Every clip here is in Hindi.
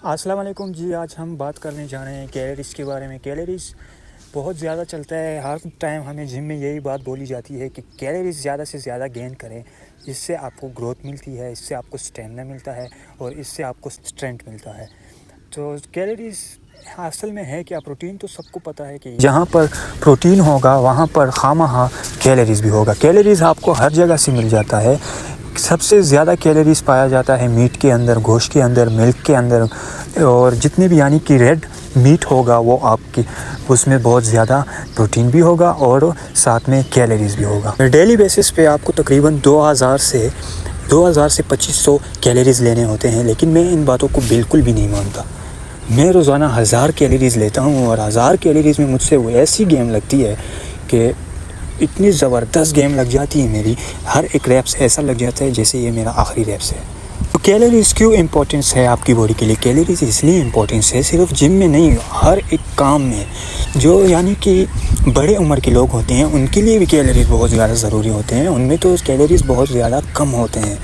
अस्सलाम वालेकुम जी। आज हम बात करने जा रहे हैं कैलोरीज़ के बारे में। कैलोरीज़ बहुत ज़्यादा चलता है, हर टाइम हमें जिम में यही बात बोली जाती है कि कैलोरीज़ ज़्यादा से ज़्यादा गेन करें। इससे आपको ग्रोथ मिलती है, इससे आपको स्टेमिना मिलता है और इससे आपको स्ट्रेंथ मिलता है। तो कैलोरीज़ असल में है क्या? प्रोटीन तो सबको पता है कि जहाँ पर प्रोटीन होगा वहाँ पर खामखा कैलोरीज़ भी होगा। कैलोरीज़ आपको हर जगह से मिल जाता है। सबसे ज़्यादा कैलोरीज़ पाया जाता है मीट के अंदर, गोश्त के अंदर, मिल्क के अंदर, और जितने भी यानी कि रेड मीट होगा वो आपकी उसमें बहुत ज़्यादा प्रोटीन भी होगा और साथ में कैलोरीज़ भी होगा। डेली बेसिस पे आपको तकरीबन 2000 से 2500 कैलोरीज़ लेने होते हैं, लेकिन मैं इन बातों को बिल्कुल भी नहीं मानता। मैं रोज़ाना 1000 कैलोरीज़ लेता हूँ और 1000 कैलोरीज़ में मुझसे वो ऐसी गेम लगती है कि इतनी ज़बरदस्त गेम लग जाती है मेरी। हर एक रैप्स ऐसा लग जाता है जैसे ये मेरा आखिरी रैप्स है। तो कैलोरीज़ क्यों इम्पोर्टेंस है आपकी बॉडी के लिए? कैलोरीज़ इसलिए इम्पोर्टेंस है, सिर्फ जिम में नहीं, हर एक काम में। जो यानी कि बड़े उम्र के लोग होते हैं उनके लिए भी कैलोरीज़ बहुत ज़्यादा ज़रूरी होते हैं। उनमें तो कैलोरीज़ बहुत ज़्यादा कम होते हैं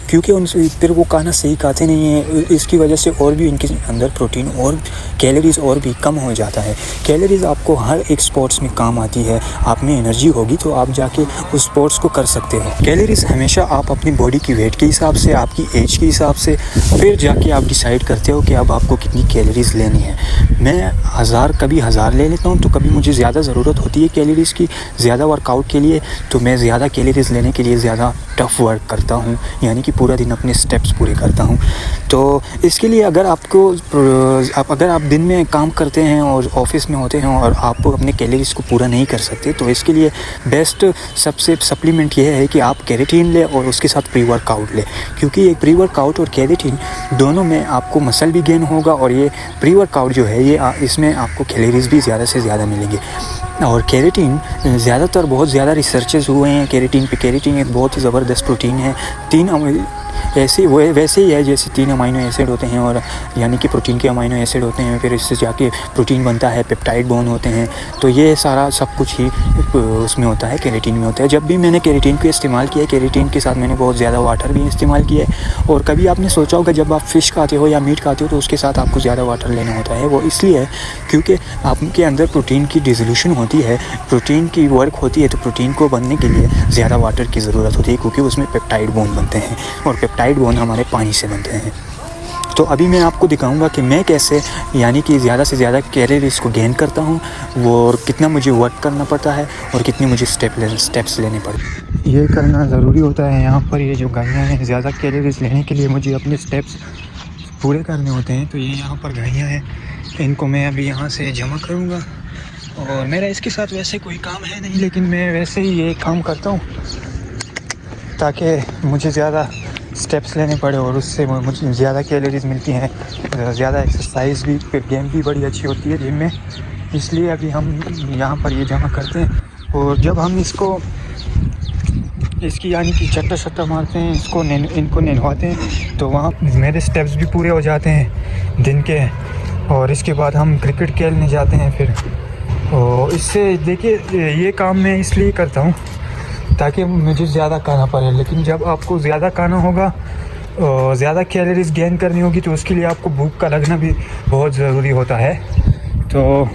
क्योंकि उनसे फिर वो खाना सही खाते नहीं हैं। इसकी वजह से और भी इनके अंदर प्रोटीन और कैलोरीज़ और भी कम हो जाता है। कैलोरीज़ आपको हर एक स्पोर्ट्स में काम आती है। आप में एनर्जी होगी तो आप जाके उस स्पोर्ट्स को कर सकते हो। कैलोरीज़ हमेशा आप अपनी बॉडी की वेट के हिसाब से, आपकी एज के हिसाब से फिर जाके आप डिसाइड करते हो कि अब आपको कितनी कैलोरीज़ लेनी है। मैं कभी 1000 ले लेता हूँ, तो कभी मुझे ज़्यादा ज़रूरत होती है कैलोरीज़ की, ज़्यादा वर्कआउट के लिए, तो मैं ज़्यादा कैलोरीज़ लेने के लिए ज़्यादा टफ़ वर्क करता हूँ, यानी कि पूरा दिन अपने स्टेप्स पूरे करता हूँ। तो इसके लिए अगर आप दिन में काम करते हैं और ऑफिस में होते हैं और आप अपने कैलोरीज़ को पूरा नहीं कर सकते, तो इसके लिए बेस्ट सबसे सप्लीमेंट ये है कि आप केराटिन लें और उसके साथ प्री वर्कआउट लें, क्योंकि ये प्री वर्कआउट और केराटिन दोनों में आपको मसल भी गेन होगा और ये प्री वर्कआउट जो है ये इसमें आपको कैलोरीज़ भी ज़्यादा से ज़्यादा मिलेंगे। और केराटिन ज़्यादातर बहुत ज़्यादा रिसर्चेस हुए हैं केराटिन पे। केराटिन एक बहुत ही ज़बरदस्त प्रोटीन है। वैसे ही है जैसे 3 अमाइनो एसिड होते हैं, और यानी कि प्रोटीन के अमाइनो एसिड होते हैं, फिर इससे जाके प्रोटीन बनता है, पेप्टाइड बॉन्ड होते हैं। तो ये सारा सब कुछ ही उसमें होता है, केराटिन में होता है। जब भी मैंने केराटिन को इस्तेमाल किया है, केराटिन के साथ मैंने बहुत ज़्यादा वाटर भी इस्तेमाल किया है। और कभी आपने सोचा होगा जब आप फ़िश खाते हो या मीट खाते हो तो उसके साथ आपको ज़्यादा वाटर लेना होता है। वो इसलिए है क्योंकि आपके अंदर प्रोटीन की डिसोल्यूशन होती है, प्रोटीन की वर्क होती है, तो प्रोटीन को बनने के लिए ज़्यादा वाटर की ज़रूरत होती है, क्योंकि उसमें पेप्टाइड बॉन्ड बनते हैं और पेप्टाइड बॉन्ड हमारे पानी से बनते हैं। तो अभी मैं आपको दिखाऊंगा कि मैं कैसे यानी कि ज़्यादा से ज़्यादा कैलोरीज़ को गेन करता हूँ, वो और कितना मुझे वर्क करना पड़ता है और कितने मुझे स्टेप्स लेने पड़ते हैं। ये करना ज़रूरी होता है। यहाँ पर ये जो गायें हैं, ज़्यादा कैलोरीज़ लेने के लिए मुझे अपने स्टेप्स पूरे करने होते हैं। तो ये यहाँ पर गायें हैं, इनको मैं अभी यहाँ से जमा करूँगा। और मेरा इसके साथ वैसे कोई काम है नहीं, लेकिन मैं वैसे ही ये काम करता हूँ ताकि मुझे ज़्यादा स्टेप्स लेने पड़े और उससे मुझे ज़्यादा कैलोरीज़ मिलती हैं, ज़्यादा एक्सरसाइज भी, फिर गेम भी बड़ी अच्छी होती है जिम में। इसलिए अभी हम यहाँ पर ये जमा करते हैं और जब हम इसकी यानी कि चट्टा मारते हैं, इनको नहलाते हैं, तो वहाँ मेरे स्टेप्स भी पूरे हो जाते हैं दिन के। और इसके बाद हम क्रिकेट खेलने जाते हैं फिर। और इससे देखिए ये काम मैं इसलिए करता हूँ ताकि मुझे ज़्यादा खाना पड़े। लेकिन जब आपको ज़्यादा खाना होगा, ज़्यादा कैलोरीज़ गेन करनी होगी, तो उसके लिए आपको भूख का लगना भी बहुत ज़रूरी होता है। तो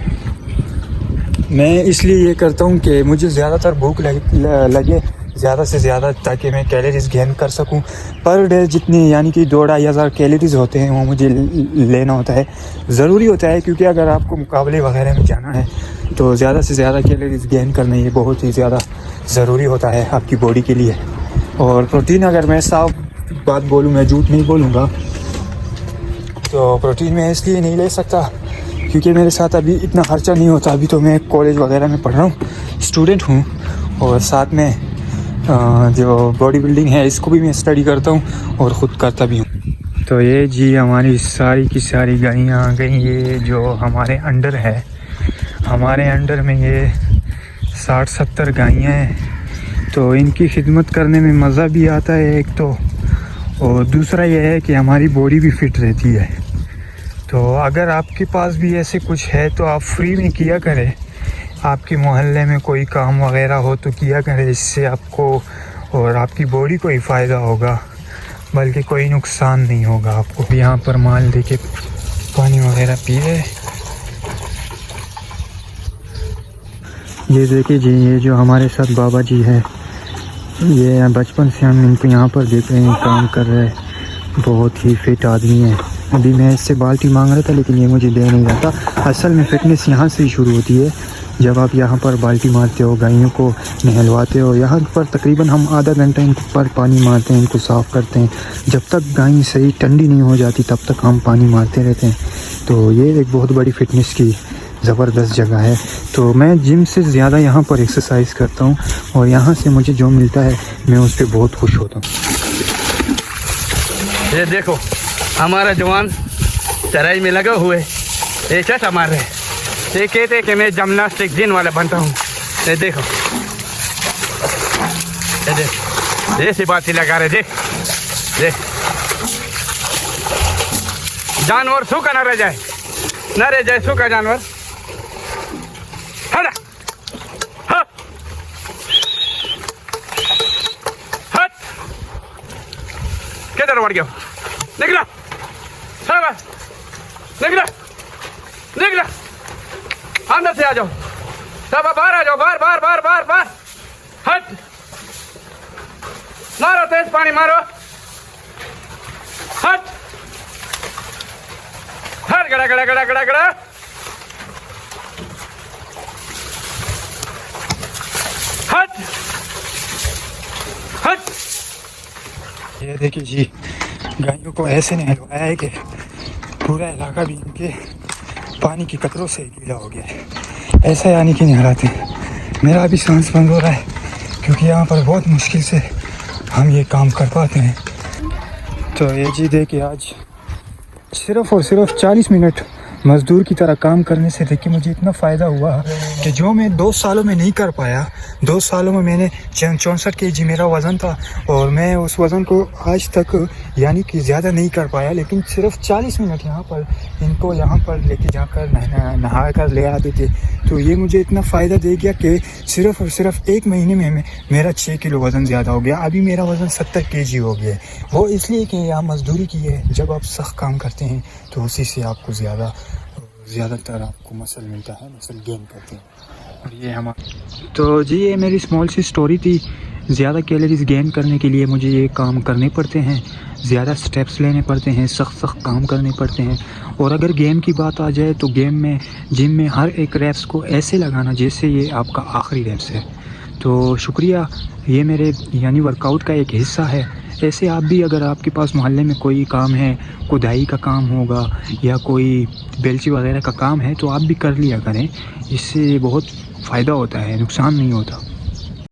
मैं इसलिए ये करता हूँ कि मुझे ज़्यादातर भूख लगे ज़्यादा से ज़्यादा, ताकि मैं कैलोरीज़ गेन कर सकूं। पर डे जितनी यानी कि 2-2,500 कैलोरीज़ होते हैं वो मुझे लेना होता है, ज़रूरी होता है, क्योंकि अगर आपको मुकाबले वगैरह में जाना है तो ज़्यादा से ज़्यादा कैलोरीज़ गेन करना ये बहुत ही ज़्यादा ज़रूरी होता है आपकी बॉडी के लिए। और प्रोटीन, अगर मैं साफ बात बोलूँ, मैं झूठ नहीं बोलूँगा, तो प्रोटीन मैं इसलिए नहीं ले सकता क्योंकि मेरे साथ अभी इतना खर्चा नहीं होता। अभी तो मैं कॉलेज वगैरह में पढ़ रहा हूँ, स्टूडेंट हूँ, और साथ में जो बॉडी बिल्डिंग है इसको भी मैं स्टडी करता हूँ और ख़ुद करता भी हूँ। तो ये जी हमारी सारी की सारी गायें आ गई। ये जो हमारे अंडर है, हमारे अंडर में ये 60-70 गायें हैं। तो इनकी खिदमत करने में मज़ा भी आता है एक तो, और दूसरा ये है कि हमारी बॉडी भी फिट रहती है। तो अगर आपके पास भी ऐसे कुछ है तो आप फ्री में किया करें। आपके मोहल्ले में कोई काम वगैरह हो तो किया करें, इससे आपको और आपकी बॉडी को ही फ़ायदा होगा, बल्कि कोई नुकसान नहीं होगा आपको। यहाँ पर माल देखे पानी वगैरह पिए। ये देखिए जी, ये जो हमारे साथ बाबा जी है, ये बचपन से हम इनको यहाँ पर देख रहे हैं काम कर रहे हैं। बहुत ही फिट आदमी है। अभी मैं इससे बाल्टी मांग रहा था लेकिन ये मुझे दे नहीं रहा था। असल में फ़िटनेस यहाँ से ही शुरू होती है, जब आप यहाँ पर बाल्टी मारते हो, गायों को नहलवाते हो। यहाँ पर तकरीबन हम आधा घंटा इनके पर पानी मारते हैं, इनको साफ़ करते हैं। जब तक गाय सही ठंडी नहीं हो जाती तब तक हम पानी मारते रहते हैं। तो ये एक बहुत बड़ी फ़िटनेस की ज़बरदस्त जगह है। तो मैं जिम से ज़्यादा यहाँ पर एक्सरसाइज करता हूँ और यहाँ से मुझे जो मिलता है मैं उस पर बहुत खुश होता हूँ। ये देखो हमारा जवान चराई में लगे हुए, ये चट मार रहे। ये कहते कि मैं जिम्नास्टिक जिन वाला बनता हूँ। ये देखो, ये देख, ये सी बात ही लगा रहे। देख देख, जानवर सूखा न रह जाए, न रह जाए सूखा जानवर। हट हट हट, किधर बढ़ गया? निकला, निकला निकला, अंदर से आ जाओ, सब बाहर आ जाओ, बाहर बाहर बाहर बाहर बाहर। हट, मारो तेज पानी मारो। हट हट, गड़ा गड़ा गड़ा गड़ा गड़ा। हट हट। ये देखिए जी, गायों को ऐसे नहलवाया है कि पूरा इलाका भी इनके पानी की कतरों से गीला हो गया है। ऐसा यानी कि नहलाते हैं। मेरा अभी सांस बंद हो रहा है क्योंकि यहाँ पर बहुत मुश्किल से हम ये काम कर पाते हैं। तो ये जी देखिए, आज सिर्फ़ और सिर्फ 40 मिनट मज़दूर की तरह काम करने से देखिए मुझे इतना फ़ायदा हुआ कि जो मैं 2 सालों में नहीं कर पाया। 2 सालों में मैंने 64 kg मेरा वज़न था और मैं उस वज़न को आज तक यानी कि ज़्यादा नहीं कर पाया। लेकिन सिर्फ 40 मिनट यहाँ पर इनको यहाँ पर लेके जाकर नहा कर ले आते थे। तो ये मुझे इतना फ़ायदा दे गया कि सिर्फ़ और सिर्फ 1 महीने में मेरा 6 किलो वज़न ज़्यादा हो गया। अभी मेरा वज़न 70 kg हो गया है। वो इसलिए कि यहाँ मज़दूरी की है। जब आप सख्त काम करते हैं तो उसी से आपको ज़्यादातर आपको मसल मिलता है, मसल गेन करते हैं। और ये हमारा, तो जी ये मेरी स्मॉल सी स्टोरी थी। ज़्यादा कैलोरीज गेन करने के लिए मुझे ये काम करने पड़ते हैं, ज़्यादा स्टेप्स लेने पड़ते हैं, सख्त काम करने पड़ते हैं। और अगर गेम की बात आ जाए तो गेम में, जिम में हर एक रैप्स को ऐसे लगाना जैसे ये आपका आखिरी रैप्स है। तो शुक्रिया, ये मेरे यानी वर्कआउट का एक हिस्सा है। ऐसे आप भी, अगर आपके पास मोहल्ले में कोई काम है, खुदाई का काम होगा या कोई बेलची वगैरह का काम है, तो आप भी कर लिया करें। इससे बहुत फ़ायदा होता है, नुकसान नहीं होता।